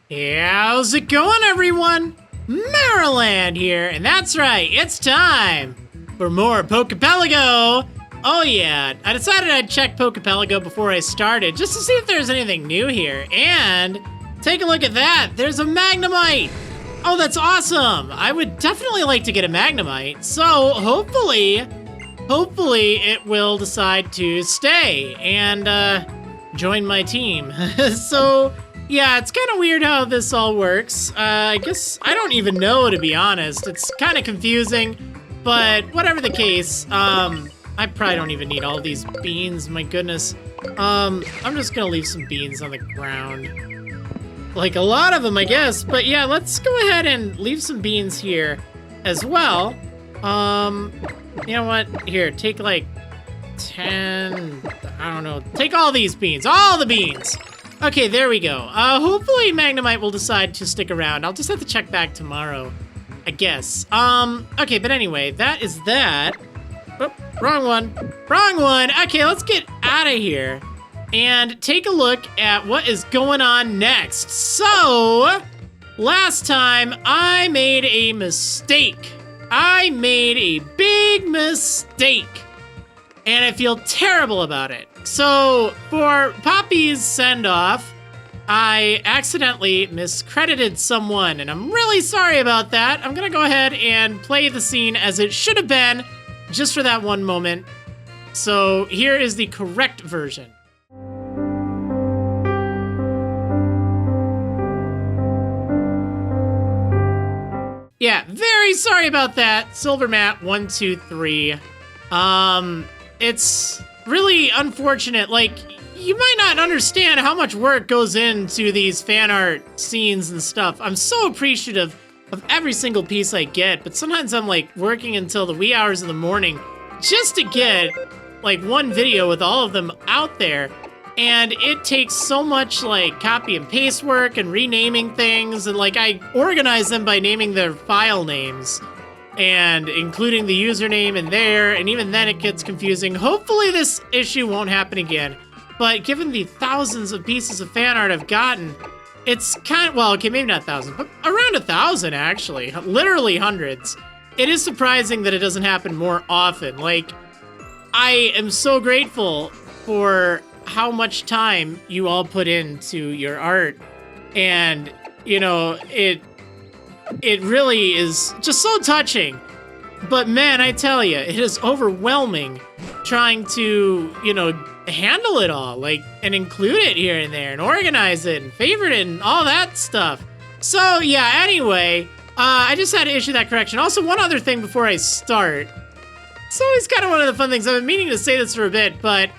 How's it going, everyone? Marriland here, and that's right, it's time for more Pocapelago. Oh yeah, I decided I'd check Pocapelago before I started, just to see if there's anything new here, and take a look at that, there's a Magnemite! Oh, that's awesome! I would definitely like to get a Magnemite, so hopefully it will decide to stay and join my team. So, yeah, it's kind of weird how this all works. I guess I don't even know, to be honest. It's kind of confusing, but whatever the case, I probably don't even need all these beans, my goodness. I'm just gonna leave some beans on the ground. Like a lot of them, I guess, but yeah, let's go ahead and leave some beans here as well. You know what? Here, take like 10, I don't know. Take all these beans, all the beans. Okay, there we go. Hopefully Magnemite will decide to stick around. I'll just have to check back tomorrow, I guess. Okay, but anyway, that is that. Oh, wrong one. Okay, let's get out of here and take a look at what is going on next. So, last time I made a mistake. I made a big mistake, and I feel terrible about it. So, for Poppy's send-off, I accidentally miscredited someone, and I'm really sorry about that. I'm gonna go ahead and play the scene as it should have been, just for that one moment. So, here is the correct version. Yeah, very sorry about that. Silvermat123. It's really unfortunate. Like, you might not understand how much work goes into these fan art scenes and stuff. I'm so appreciative of every single piece I get, but sometimes I'm like working until the wee hours of the morning just to get like one video with all of them out there. And it takes so much like copy and paste work and renaming things, and like I organize them by naming their file names and including the username in there, and even then it gets confusing. Hopefully this issue won't happen again, but given the thousands of pieces of fan art I've gotten, it's kind of, well, okay, maybe not thousands, but around 1,000 actually, literally hundreds. It is surprising that it doesn't happen more often. Like, I am so grateful for how much time you all put into your art, and you know, it really is just so touching. But man, I tell you, it is overwhelming trying to, you know, handle it all, like, and include it here and there and organize it and favorite it and all that stuff. So yeah, anyway, I just had to issue that correction. Also, one other thing before I start, it's always kind of one of the fun things. I've been meaning to say this for a bit, but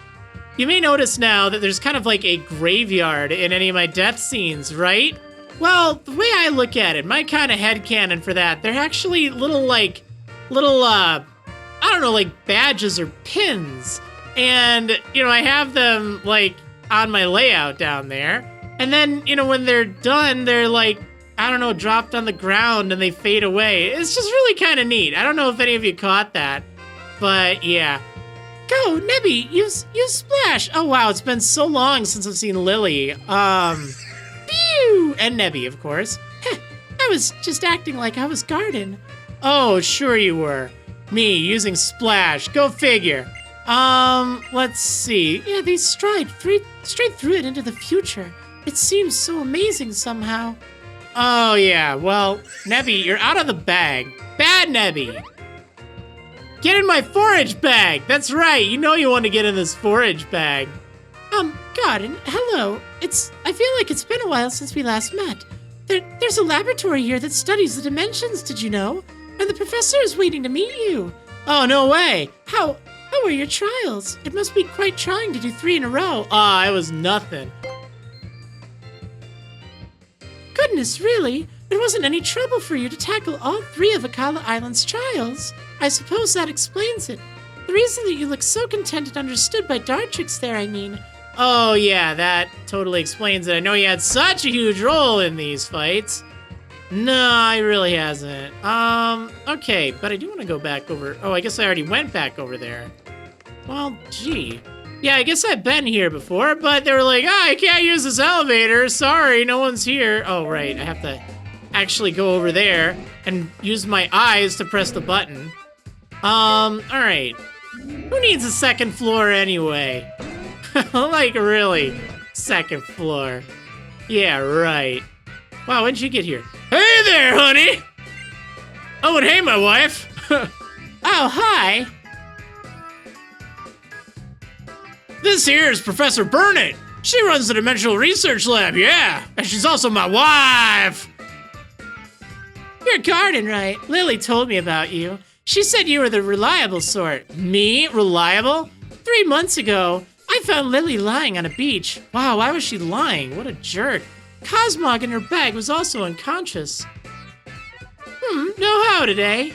you may notice now that there's kind of like a graveyard in any of my death scenes, right? Well, the way I look at it, my kind of headcanon for that, they're actually little, I don't know, like badges or pins. And, you know, I have them like on my layout down there. And then, you know, when they're done, they're like, I don't know, dropped on the ground and they fade away. It's just really kind of neat. I don't know if any of you caught that, but yeah. Go, Nebby, use Splash. Oh wow, it's been so long since I've seen Lily. Pew! And Nebby, of course. Heh, I was just acting like I was Garden. Oh, sure you were. Me, using Splash, go figure. Let's see. Yeah, they stride straight through it into the future. It seems so amazing somehow. Oh yeah, well, Nebby, you're out of the bag. Bad Nebby. Get in my forage bag! That's right, you know you want to get in this forage bag. Garden, hello. I feel like it's been a while since we last met. There's a laboratory here that studies the dimensions, did you know? And the professor is waiting to meet you. Oh, no way. How were your trials? It must be quite trying to do 3 in a row. It was nothing. Goodness, really? There wasn't any trouble for you to tackle all 3 of Akala Island's trials. I suppose that explains it. The reason that you look so content and understood by Dartrix there, I mean. Oh yeah, that totally explains it. I know he had such a huge role in these fights. No, he really hasn't. Okay, but I do want to go back over. Oh, I guess I already went back over there. Well, gee. Yeah, I guess I've been here before, but they were like, I can't use this elevator. Sorry, no one's here. Oh, right, I have to actually go over there and use my eyes to press the button. All right. Who needs a second floor anyway? Like, really? Second floor. Yeah, right. Wow, when did you get here? Hey there, honey! Oh, and hey, my wife. Oh, hi. This here is Professor Burnett. She runs the Dimensional Research Lab, yeah. And she's also my wife. You're Garden, right? Lily told me about you. She said you were the reliable sort. Me? Reliable? 3 months ago, I found Lily lying on a beach. Wow, why was she lying? What a jerk. Cosmog in her bag was also unconscious. No how today.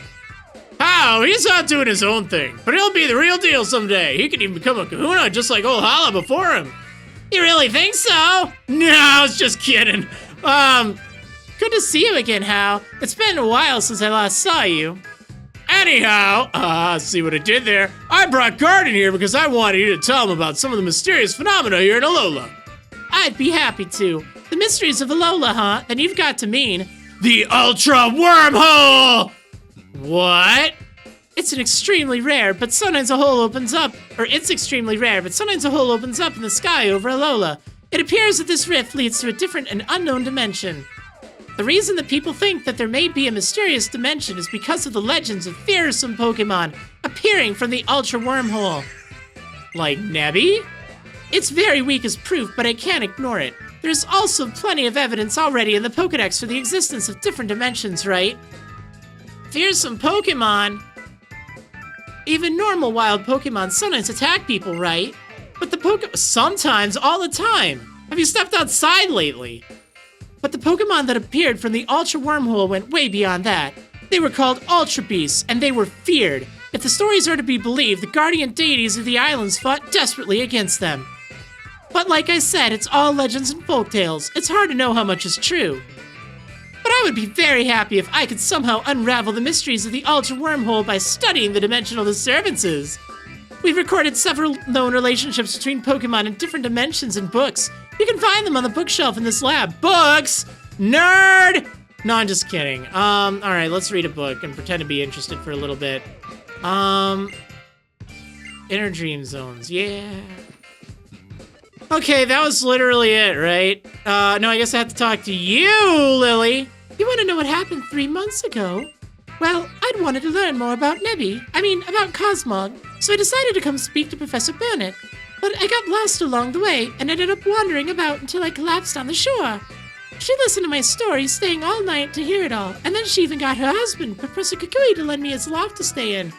How? He's out doing his own thing, but he'll be the real deal someday. He could even become a kahuna just like old Hala before him. You really think so? No, I was just kidding. Good to see you again, Hal. It's been a while since I last saw you. Anyhow, see what I did there? I brought Garden here because I wanted you to tell him about some of the mysterious phenomena here in Alola. I'd be happy to. The mysteries of Alola, huh? Then you've got to mean the Ultra Wormhole! What? It's extremely rare, but sometimes a hole opens up. Or it's extremely rare, but sometimes a hole opens up in the sky over Alola. It appears that this rift leads to a different and unknown dimension. The reason that people think that there may be a mysterious dimension is because of the legends of fearsome Pokemon appearing from the Ultra Wormhole. Like Nebby? It's very weak as proof, but I can't ignore it. There's also plenty of evidence already in the Pokedex for the existence of different dimensions, right? Fearsome Pokemon? Even normal wild Pokemon sometimes attack people, right? But the sometimes, all the time. Have you stepped outside lately? But the Pokemon that appeared from the Ultra Wormhole went way beyond that. They were called Ultra Beasts, and they were feared. If the stories are to be believed, the guardian deities of the islands fought desperately against them. But like I said, it's all legends and folktales. It's hard to know how much is true. But I would be very happy if I could somehow unravel the mysteries of the Ultra Wormhole by studying the dimensional disturbances. We've recorded several known relationships between Pokemon in different dimensions in books. You can find them on the bookshelf in this lab. Books! Nerd! No, I'm just kidding. Alright, let's read a book and pretend to be interested for a little bit. Inner Dream Zones, yeah. Okay, that was literally it, right? No, I guess I have to talk to you, Lily. You want to know what happened 3 months ago? Well, I'd wanted to learn more about about Cosmog, so I decided to come speak to Professor Burnett. But I got lost along the way and ended up wandering about until I collapsed on the shore. She listened to my story, staying all night to hear it all, and then she even got her husband, Professor Kukui, to lend me his loft to stay in.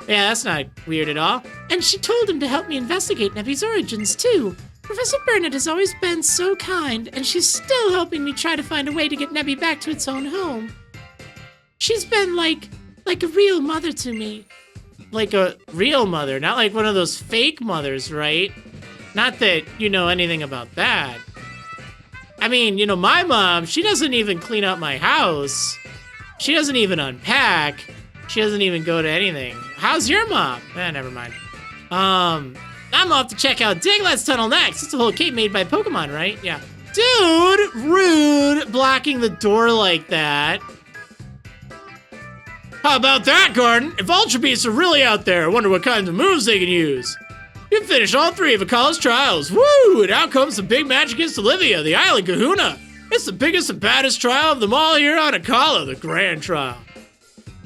Yeah, that's not weird at all. And she told him to help me investigate Nebby's origins, too. Professor Burnett has always been so kind, and she's still helping me try to find a way to get Nebby back to its own home. She's been like a real mother to me. Like a real mother, not like one of those fake mothers, right? Not that you know anything about that. I mean, you know, my mom, she doesn't even clean up my house. She doesn't even unpack. She doesn't even go to anything. How's your mom? Never mind. I'm off to check out Diglett's tunnel next. It's a whole cave made by Pokemon, right? Yeah. Dude, rude, blocking the door like that. How about that, Garden? If Ultra Beasts are really out there, I wonder what kinds of moves they can use. You've finished all 3 of Akala's trials. Woo! And out comes the big match against Olivia, the Island Kahuna. It's the biggest and baddest trial of them all here on Akala, the Grand Trial.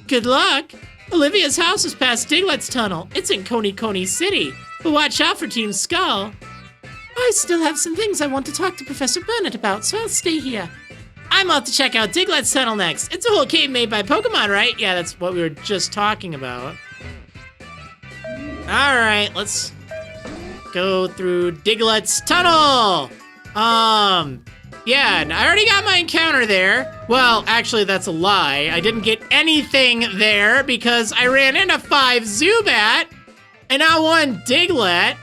Good luck. Olivia's house is past Diglett's tunnel. It's in Coney City. But watch out for Team Skull. I still have some things I want to talk to Professor Burnett about, so I'll stay here. I'm off to check out Diglett's tunnel next. It's a whole cave made by Pokemon, right? Yeah, that's what we were just talking about. Alright, let's go through Diglett's tunnel. Yeah, I already got my encounter there. Well, actually, that's a lie. I didn't get anything there because I ran into 5 Zubat and not 1 Diglett.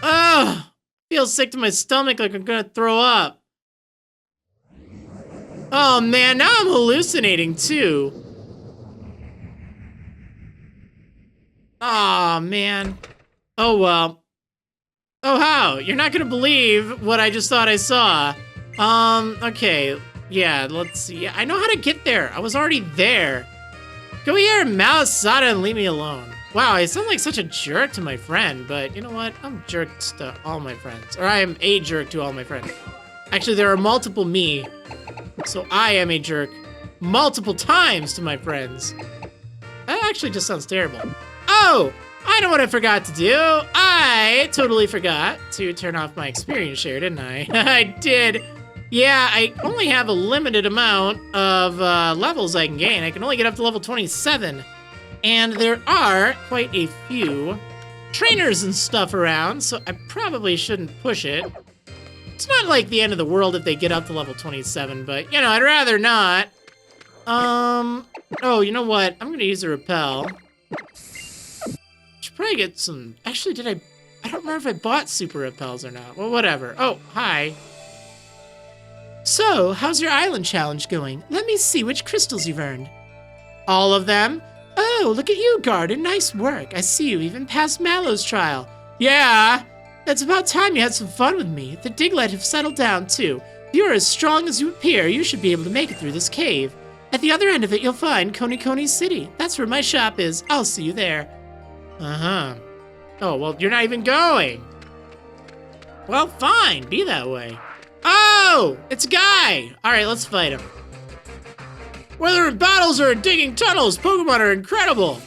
Ugh, feels sick to my stomach like I'm gonna throw up. Oh man, now I'm hallucinating too. Aw, man. Oh well. Oh, how? You're not gonna believe what I just thought I saw. Okay. Yeah, let's see. I know how to get there. I was already there. Go here, Malasada, and leave me alone. Wow, I sound like such a jerk to my friend, but you know what? I'm jerks to all my friends. Or I am a jerk to all my friends. Actually, there are multiple me, so I am a jerk multiple times to my friends. That actually just sounds terrible. Oh, I know what I forgot to do. I totally forgot to turn off my experience share, didn't I? I did. Yeah, I only have a limited amount of levels I can gain. I can only get up to level 27. And there are quite a few trainers and stuff around, so I probably shouldn't push it. It's not like the end of the world if they get up to level 27, but, you know, I'd rather not. Oh, you know what? I'm gonna use a repel. Should probably get some... Actually, I don't remember if I bought super repels or not. Well, whatever. Oh, hi. So, how's your island challenge going? Let me see which crystals you've earned. All of them? Oh, look at you, Garden. Nice work. I see you even passed Mallow's trial. Yeah, it's about time you had some fun with me. The Diglett have settled down, too. If you're as strong as you appear, you should be able to make it through this cave. At the other end of it, you'll find Koni City. That's where my shop is. I'll see you there. Uh-huh. Oh, well, you're not even going. Well, fine. Be that way. Oh, it's a guy. All right, let's fight him. Whether in battles or in digging tunnels, Pokemon are incredible.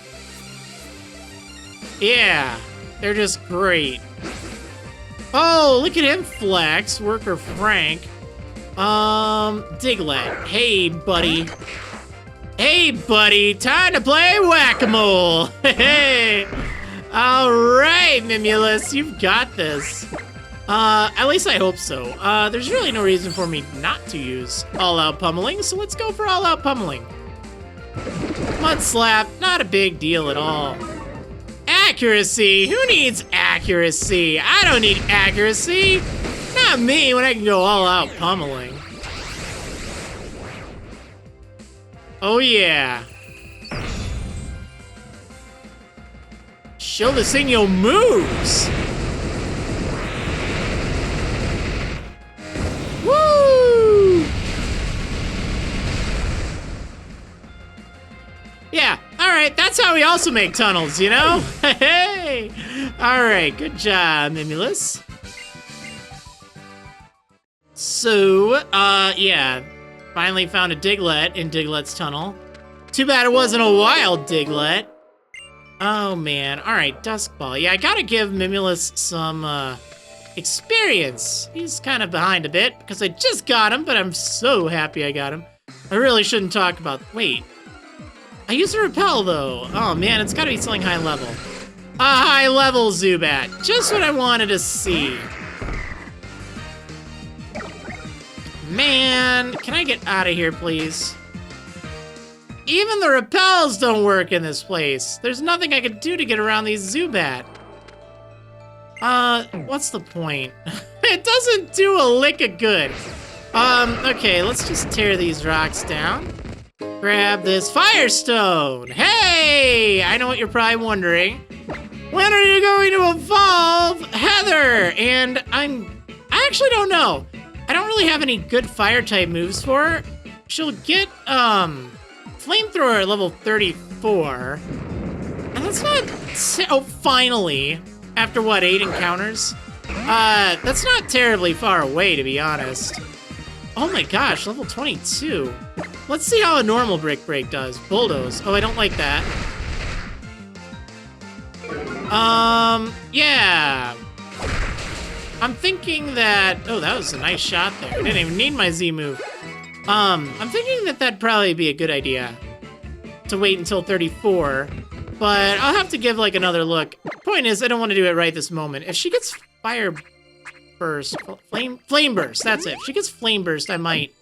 Yeah, they're just great. Oh, look at him flex, Worker Frank. Diglett. Hey, buddy. Hey, buddy, time to play whack-a-mole. Hey. All right, Mimulus, you've got this. At least I hope so. There's really no reason for me not to use all-out pummeling, so let's go for all-out pummeling. Mud slap, not a big deal at all. Accuracy, who needs accuracy? I don't need accuracy. Not me when I can go all-out pummeling. Oh yeah. Show this thing your moves. Woo! Yeah, all right, that's how we also make tunnels, you know? Hey! All right, good job, Mimulus. So, yeah, finally found a Diglett in Diglett's tunnel. Too bad it wasn't a wild Diglett. Oh, man. All right, Duskball. Yeah, I gotta give Mimulus some, experience. He's kind of behind a bit because I just got him, but I'm so happy I got him. I really shouldn't talk about... Wait. I used a repel, though. Oh, man, it's gotta be something high level. A high level Zubat. Just what I wanted to see. Man, can I get out of here, please? Even the repels don't work in this place. There's nothing I could do to get around these Zubat. What's the point? It doesn't do a lick of good. Okay, let's just tear these rocks down. Grab this Firestone. Hey! I know what you're probably wondering. When are you going to evolve Heather? And I actually don't know. I don't really have any good fire-type moves for her. She'll get, Flamethrower at level 34. And that's not... Oh, finally. After, what, 8 encounters? That's not terribly far away, to be honest. Oh my gosh, level 22. Let's see how a normal Brick Break does. Bulldoze. Oh, I don't like that. Yeah. I'm thinking that... Oh, that was a nice shot there. I didn't even need my Z move. I'm thinking that that'd probably be a good idea. To wait until 34. But I'll have to give, like, another look. Point is, I don't want to do it right this moment. If she gets Fire Burst... Flame Burst, that's it. If she gets Flame Burst, I might...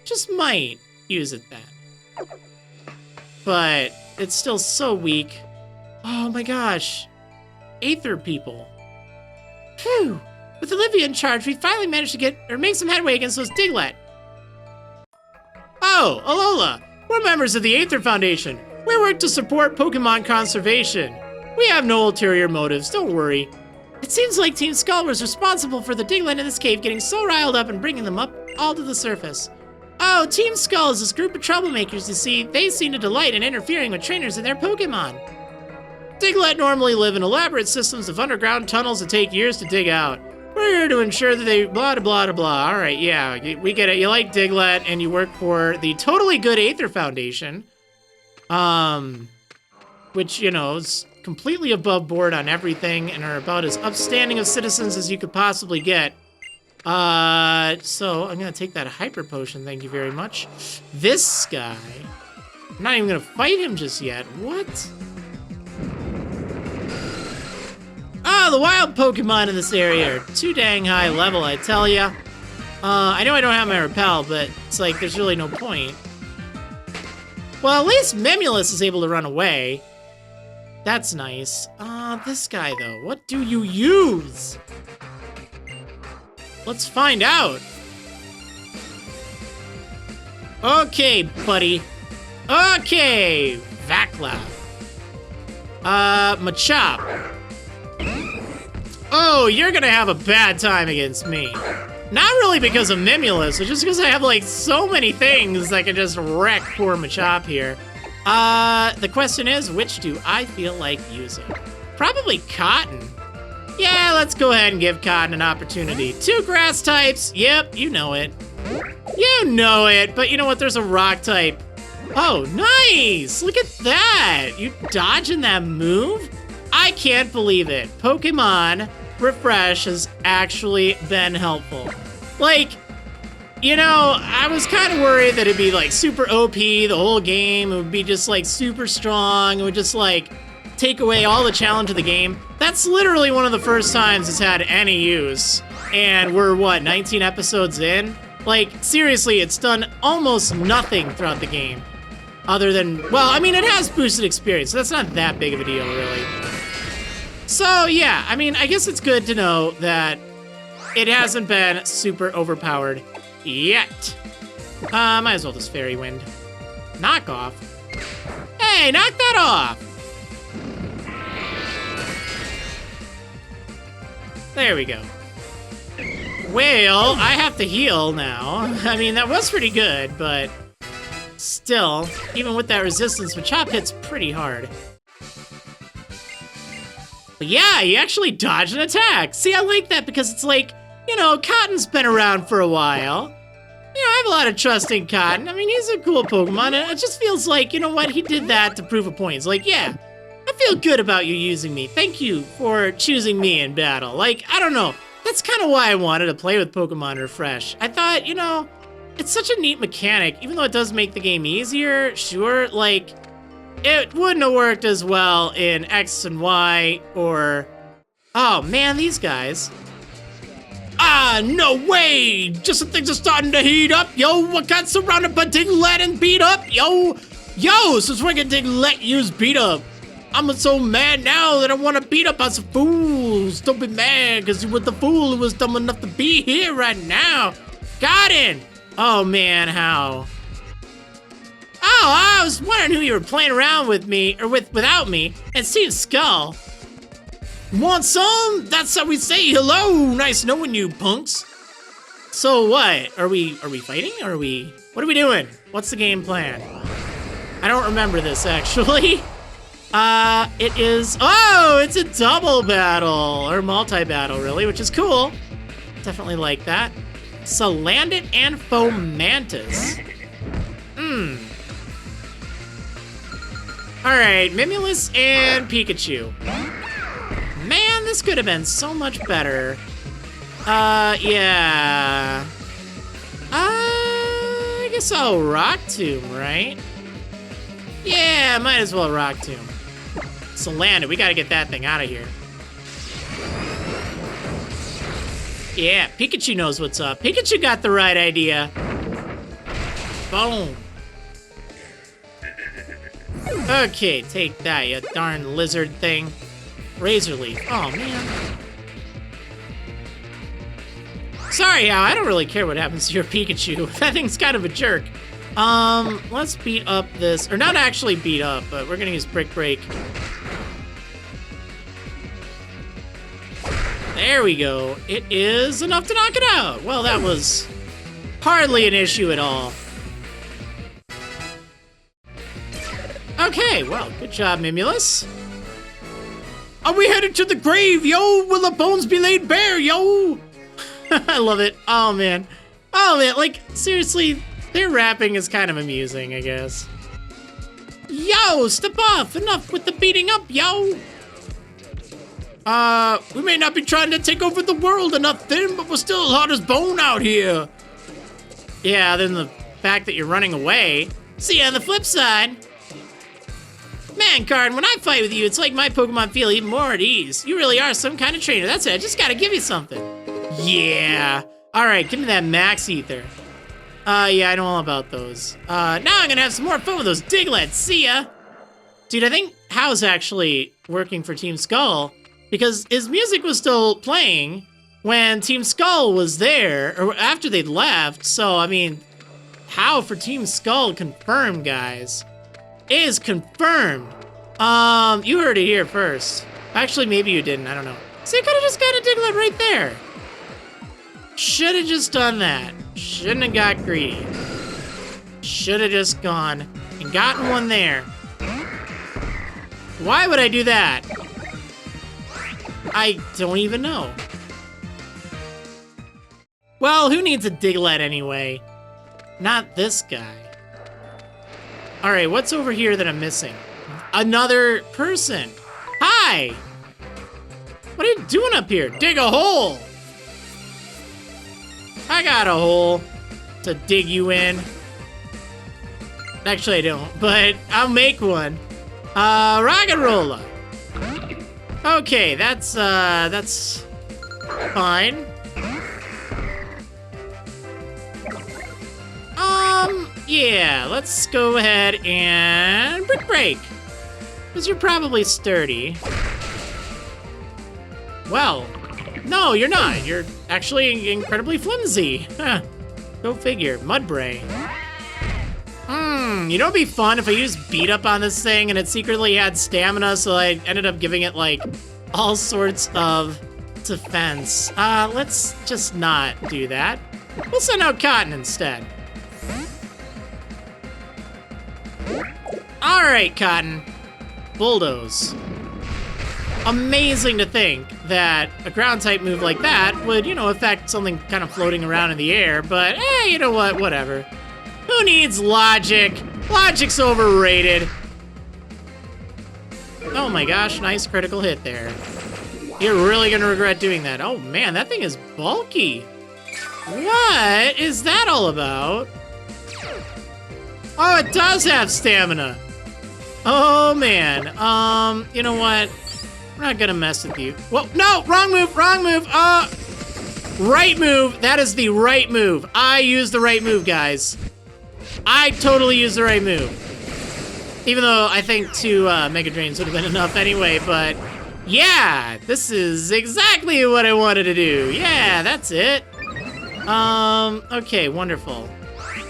Just might use it then. But it's still so weak. Oh my gosh. Aether people. Phew. With Olivia in charge, we finally managed to make some headway against those Diglett. Oh, Alola. We're members of the Aether Foundation. We work to support Pokemon conservation. We have no ulterior motives, don't worry. It seems like Team Skull was responsible for the Diglett in this cave getting so riled up and bringing them up all to the surface. Oh, Team Skull is this group of troublemakers, you see. They seem to delight in interfering with trainers and their Pokemon. Diglett normally live in elaborate systems of underground tunnels that take years to dig out. We're here to ensure that they blah, blah, blah, blah. All right, yeah, we get it. You like Diglett and you work for the totally good Aether Foundation. Which, you know, is completely above board on everything and are about as upstanding of citizens as you could possibly get. So I'm gonna take that Hyper Potion, thank you very much. This guy, I'm not even gonna fight him just yet. What? Oh, the wild Pokemon in this area are too dang high level, I tell ya. I know I don't have my Repel, but it's like, there's really no point. Well, at least Memulus is able to run away. That's nice. This guy, though, what do you use? Let's find out. Okay, buddy. Okay, Vaclav. Machop. Oh, you're gonna have a bad time against me. Not really because of Memulus, but just because I have, like, so many things that can just wreck poor Machop here. The question is, which do I feel like using? Probably Cotton. Yeah, let's go ahead and give Cotton an opportunity. 2 grass types. Yep, you know it. You know it, but you know what? There's a rock type. Oh, nice! Look at that! You dodging that move? I can't believe it. Pokemon Refresh has actually been helpful. Like, you know, I was kind of worried that it'd be like super OP the whole game. It would be just like super strong. It would just like take away all the challenge of the game. That's literally one of the first times it's had any use. And we're, what, 19 episodes in? Like, seriously, it's done almost nothing throughout the game. Other than, well, I mean, it has boosted experience, so that's not that big of a deal, really. So, yeah, I mean, I guess it's good to know that it hasn't been super overpowered yet. Might as well just Fairy Wind. Knock off. Hey, knock that off! There we go. Well, I have to heal now. I mean, that was pretty good, but still, even with that resistance, Machop hits pretty hard. But yeah, you actually dodged an attack. See, I like that because it's like, you know, Cotton's been around for a while. You know, I have a lot of trust in Cotton. I mean, he's a cool Pokemon, and it just feels like, you know what, he did that to prove a point. It's like, yeah, I feel good about you using me. Thank you for choosing me in battle. Like, I don't know. That's kind of why I wanted to play with Pokemon Refresh. I thought, you know, it's such a neat mechanic. Even though it does make the game easier, sure, like, it wouldn't have worked as well in X and Y or... Oh, man, these guys. Ah, no way! Just the things are starting to heat up, yo! I got surrounded by Diglett and beat up, yo! Yo, since we're gonna Diglett use beat up, I'm so mad now that I want to beat up us fools. Don't be mad, because you were the fool who was dumb enough to be here right now. Got it! Oh, man, how? Oh, I was wondering who you were playing around with me, or without me, and Team Skull. Want some? That's how we say hello. Nice knowing you, punks. So what? Are we fighting? What are we doing? What's the game plan? I don't remember this, actually. It is, oh, it's a double battle, or multi-battle, really, which is cool. Definitely like that. Salandit and Fomantis. Alright, Mimulus and Pikachu. Man, this could have been so much better. Yeah. I guess I'll Rock Tomb, right? Yeah, might as well Rock Tomb. Salandit, we gotta get that thing out of here. Yeah, Pikachu knows what's up. Pikachu got the right idea. Boom. Okay, take that, you darn lizard thing. Razor Leaf. Oh, man. Sorry, Al, I don't really care what happens to your Pikachu. That thing's kind of a jerk. Let's beat up this, or not actually beat up, but we're gonna use Brick Break. There we go. It is enough to knock it out. Well, that was hardly an issue at all. Okay, well, good job, Mimulus. Are we headed to the grave, yo? Will the bones be laid bare, yo? I love it. Oh, man. Oh, man, like, seriously, their rapping is kind of amusing, I guess. Yo, step off. Enough with the beating up, yo. We may not be trying to take over the world or nothing, but we're still hot as bone out here. Yeah, other than the fact that you're running away. See you on the flip side. Man, Card, when I fight with you, it's like my Pokemon feel even more at ease. You really are some kind of trainer. That's it. I just gotta give you something. Yeah. All right, give me that Max Ether. Yeah, I know all about those. Now I'm gonna have some more fun with those Diglets. See ya. Dude, I think Hal's actually working for Team Skull because his music was still playing when Team Skull was there, or after they'd left. So, I mean, Hal for Team Skull confirmed, guys. Is confirmed. You heard it here first. Actually, maybe you didn't, I don't know. So you could've just got a Diglett right there. Should've just done that. Shouldn't have got greedy. Should've just gone and gotten one there. Why would I do that? I don't even know. Well, who needs a Diglett anyway? Not this guy. All right, what's over here that I'm missing? Another person. Hi! What are you doing up here? Dig a hole! I got a hole to dig you in. Actually, I don't, but I'll make one. Rock and roller. Okay, that's fine. Yeah, let's go ahead and brick break. Because you're probably sturdy. Well, no, you're not. You're actually incredibly flimsy. Huh. Go figure. Mudbray. You know what'd be fun if I used beat up on this thing and it secretly had stamina, so I ended up giving it like all sorts of defense. Let's just not do that. We'll send out Cotton instead. All right, Cotton. Bulldoze. Amazing to think that a ground type move like that would, you know, affect something kind of floating around in the air, but you know what, whatever. Who needs logic? Logic's overrated. Oh my gosh, nice critical hit there. You're really gonna regret doing that. Oh man, that thing is bulky. What is that all about? Oh, it does have stamina. Oh man, you know what? We're not gonna mess with you. Whoa, no, wrong move, wrong move. Right move, that is the right move. I used the right move, guys. I totally used the right move. Even though I think 2 Mega Drains would have been enough anyway, but yeah, this is exactly what I wanted to do. Yeah, that's it. Okay, wonderful.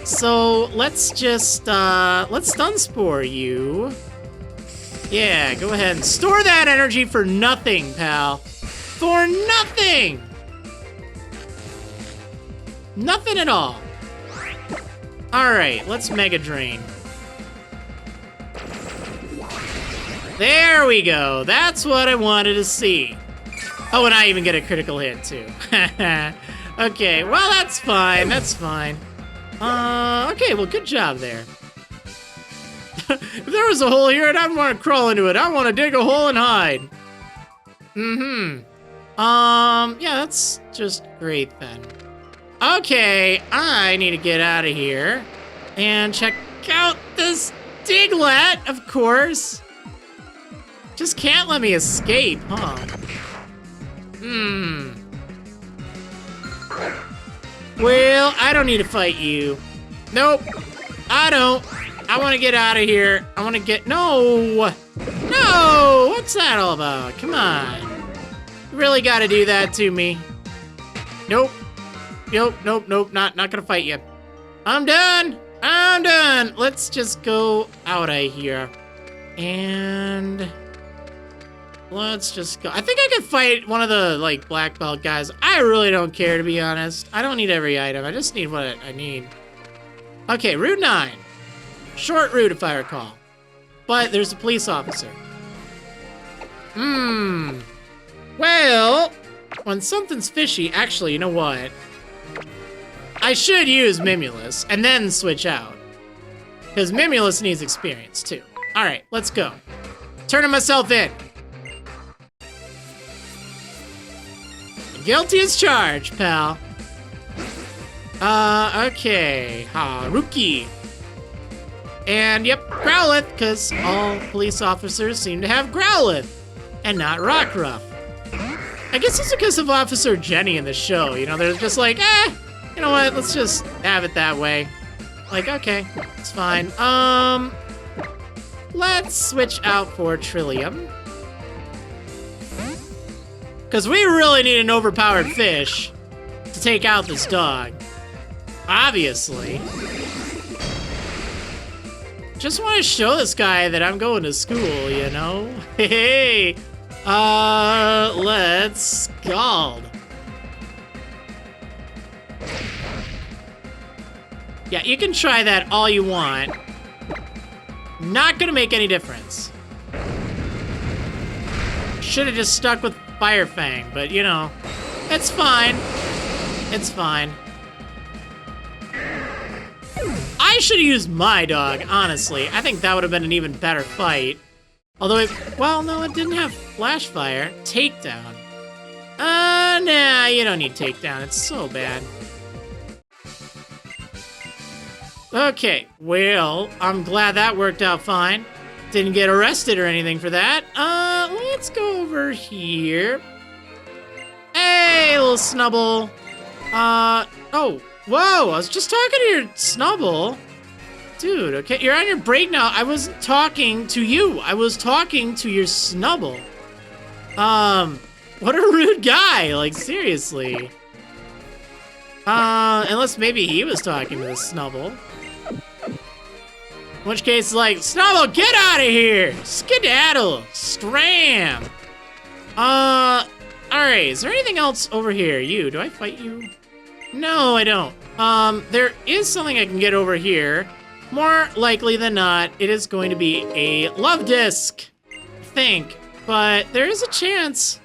So let's just, let's Stun Spore you. Yeah, go ahead and store that energy for nothing, pal. For nothing! Nothing at all. Alright, let's Mega Drain. There we go. That's what I wanted to see. Oh, and I even get a critical hit, too. Okay, well, that's fine. That's fine. Okay, well, good job there. If there was a hole here, I don't want to crawl into it. I want to dig a hole and hide. Yeah, that's just great then. Okay, I need to get out of here and check out this Diglett, of course. Just can't let me escape, huh? Well, I don't need to fight you. Nope, I don't. I want to get out of here. I want to get... No! No! What's that all about? Come on. You really got to do that to me. Nope. Nope, nope, nope. Not gonna fight you. I'm done. I'm done. Let's just go out of here. And... Let's just go. I think I could fight one of the, like, black belt guys. I really don't care, to be honest. I don't need every item. I just need what I need. Okay, Route 9. Short route, if I recall. But there's a police officer. Well, when something's fishy, actually, you know what? I should use Mimulus and then switch out. Because Mimulus needs experience, too. Alright, let's go. Turning myself in. Guilty as charged, pal. Okay. Haruki. And, yep, Growlithe, because all police officers seem to have Growlithe, and not Rockruff. I guess it's because of Officer Jenny in the show, you know, they're just like, you know what, let's just have it that way. Like, okay, it's fine. Let's switch out for Trillium. Because we really need an overpowered fish to take out this dog. Obviously. Just want to show this guy that I'm going to school, you know? Hey, let's Scald. Yeah, you can try that all you want. Not gonna make any difference. Should have just stuck with Fire Fang, but you know, it's fine. It's fine. I should have used my dog, honestly. I think that would have been an even better fight. Although well, no, it didn't have Flash Fire. Takedown. Nah, you don't need Takedown. It's so bad. Okay, well, I'm glad that worked out fine. Didn't get arrested or anything for that. Let's go over here. Hey, little Snubble. Oh, whoa, I was just talking to your Snubble. Dude, okay, you're on your break now. I wasn't talking to you. I was talking to your Snubble. What a rude guy, like, seriously. Unless maybe he was talking to the Snubble. In which case, like, Snubble, get out of here! Skedaddle! Scram! Alright, is there anything else over here? You, do I fight you? No, I don't. There is something I can get over here. More likely than not, it is going to be a love disc, I think. But there is a chance.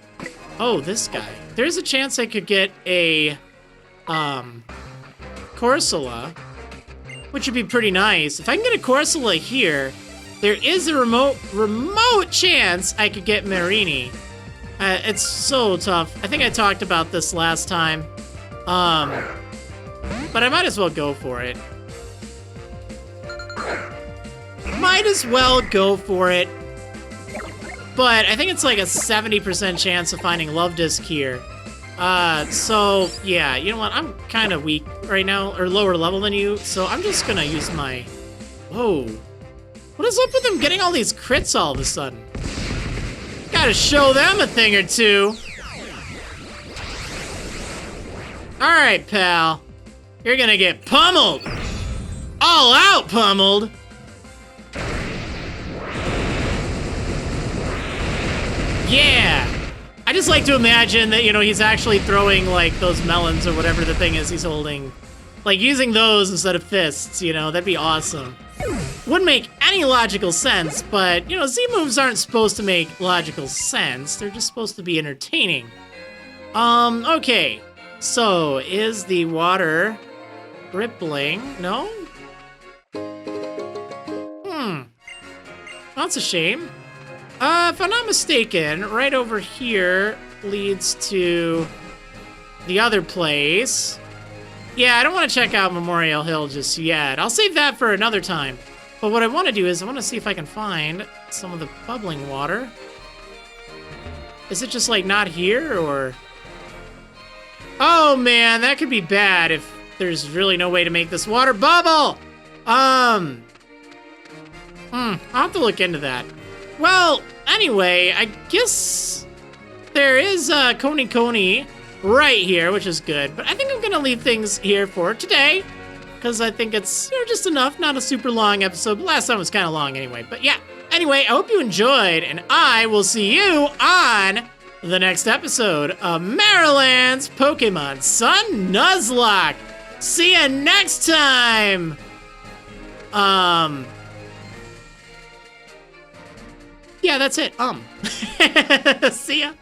Oh, this guy. There's a chance I could get a, Corsola, which would be pretty nice. If I can get a Corsola here, there is a remote chance I could get Marini. It's so tough. I think I talked about this last time. But I might as well go for it. Might as well go for it. But I think it's like a 70% chance of finding Love Disc here. So, yeah, you know what? I'm kind of weak right now, or lower level than you, so I'm just gonna use my... Whoa. What is up with them getting all these crits all of a sudden? Gotta show them a thing or two. Alright, pal. You're gonna get pummeled. All out pummeled. Yeah. I just like to imagine that, you know, he's actually throwing, like, those melons or whatever the thing is he's holding. Like, using those instead of fists, you know, that'd be awesome. Wouldn't make any logical sense, but, you know, Z-moves aren't supposed to make logical sense. They're just supposed to be entertaining. Okay. So, is the water rippling? No? That's a shame. If I'm not mistaken, right over here leads to the other place. Yeah, I don't want to check out Memorial Hill just yet. I'll save that for another time. But what I want to do is I want to see if I can find some of the bubbling water. Is it just, like, not here, or... Oh, man, that could be bad if there's really no way to make this water bubble! I'll have to look into that. Well, anyway, I guess there is Coney Coney right here, which is good. But I think I'm going to leave things here for today, because I think it's, you know, just enough. Not a super long episode, but last time was kind of long anyway. But yeah, Anyway, I hope you enjoyed, and I will see you on the next episode of Marriland's Pokemon Sun Nuzlocke. See ya next time! Yeah, that's it. See ya.